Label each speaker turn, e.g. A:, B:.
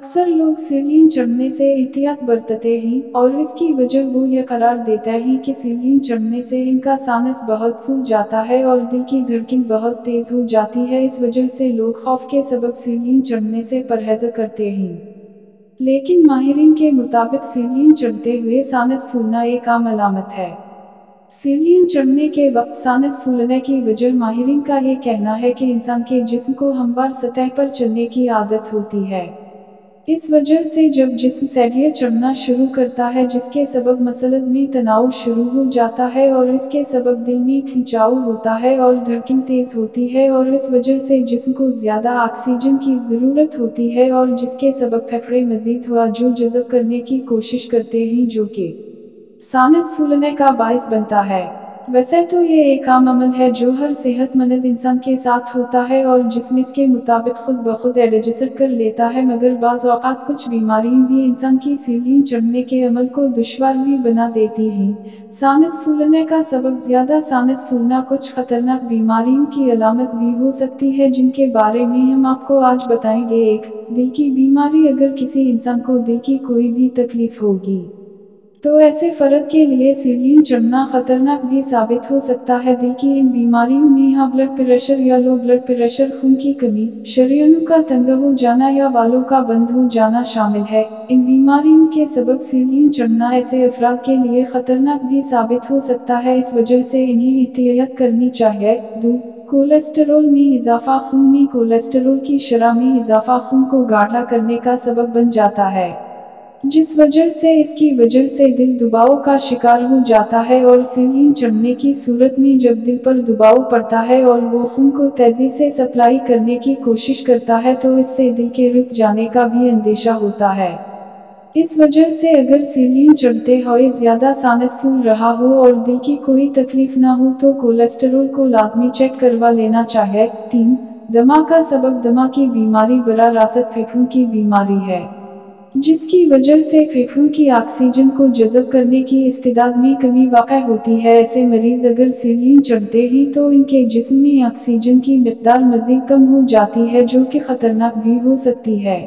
A: अक्सर लोग सीढ़ियाँ चढ़ने से एहतियात बरतते हैं और इसकी वजह वो ये करार देता है कि सीढ़ियाँ चढ़ने से इनका सानस बहुत फूल जाता है और दिल की धड़कन बहुत तेज हो जाती है। इस वजह से लोग खौफ के सबब सीढ़ियाँ चढ़ने से परहेज करते हैं। लेकिन माहिरीन के मुताबिक सीढ़ियाँ चढ़ते हुए सानस फूलना एक आम अलामत है। सीढ़ियाँ चढ़ने के वक्त सानस फूलने की वजह माहिरीन का ये कहना है कि इंसान के जिस्म को हमवार सतह पर चलने की आदत होती है। इस वजह से जब जिस्म सीढ़ियाँ चढ़ना शुरू करता है जिसके सबब मसल्स में तनाव शुरू हो जाता है और इसके सबब दिल में खिंचाव होता है और धड़कन तेज होती है और इस वजह से जिस्म को ज़्यादा ऑक्सीजन की ज़रूरत होती है और जिसके सबब फेफड़े मज़ीद हवा जो जज़ब करने की कोशिश करते हैं जो कि सानस फूलने का बाइस बनता है। वैसे तो ये एक आम अमल है जो हर सेहतमंद इंसान के साथ होता है और जिस्म इसके मुताबिक खुद ब खुद एडजस्ट कर लेता है, मगर बाज़ औक़ात कुछ बीमारियां भी इंसान की सीढ़ियाँ चढ़ने के अमल को दुश्वार भी बना देती हैं। सानस फूलने का सबब ज़्यादा सानस फूलना कुछ खतरनाक बीमारियों की अलामत भी हो सकती है जिनके बारे में हम आपको आज बताएंगे। एक, दिल की बीमारी। अगर किसी इंसान को दिल की कोई भी तकलीफ होगी तो ऐसे फर्द के लिए सीढ़ियाँ चढ़ना खतरनाक भी साबित हो सकता है। दिल की इन बीमारियों में हाई ब्लड प्रेशर या लो ब्लड प्रेशर, खून की कमी, शरीरों का तंग हो जाना या बालों का बंद हो जाना शामिल है। इन बीमारियों के सबब सीढ़ियाँ चढ़ना ऐसे अफराद के लिए खतरनाक भी साबित हो सकता है, इस वजह से इन्हें एहतियात करनी चाहिए। 2, कोलेस्टेरोल में इजाफा। खून में कोलेस्टेरोल की शरह में इजाफा खून को गाढ़ा करने का सबब बन जाता है, जिस वजह से इसकी वजह से दिल दबाव का शिकार हो जाता है और सीढ़ियाँ चढ़ने की सूरत में जब दिल पर दबाव पड़ता है और वो खून को तेजी से सप्लाई करने की कोशिश करता है तो इससे दिल के रुक जाने का भी अंदेशा होता है। इस वजह से अगर सीढ़ियाँ चढ़ते हुए ज़्यादा सानस फूल रहा हो और दिल की कोई तकलीफ ना हो तो कोलेस्टेरोल को लाजमी चेक करवा लेना चाहिए। 3, दमा का सबब। दमा की बीमारी बराह रास्त फेफड़ों की बीमारी है, जिसकी वजह से फेफड़ों की ऑक्सीजन को जज़ब करने की इस्तिदाद में कमी वाक़ई होती है। ऐसे मरीज़ अगर सीढ़ियाँ चढ़ते हैं तो इनके जिस्म में ऑक्सीजन की मिक़दार मज़ीद कम हो जाती है जो कि ख़तरनाक भी हो सकती है।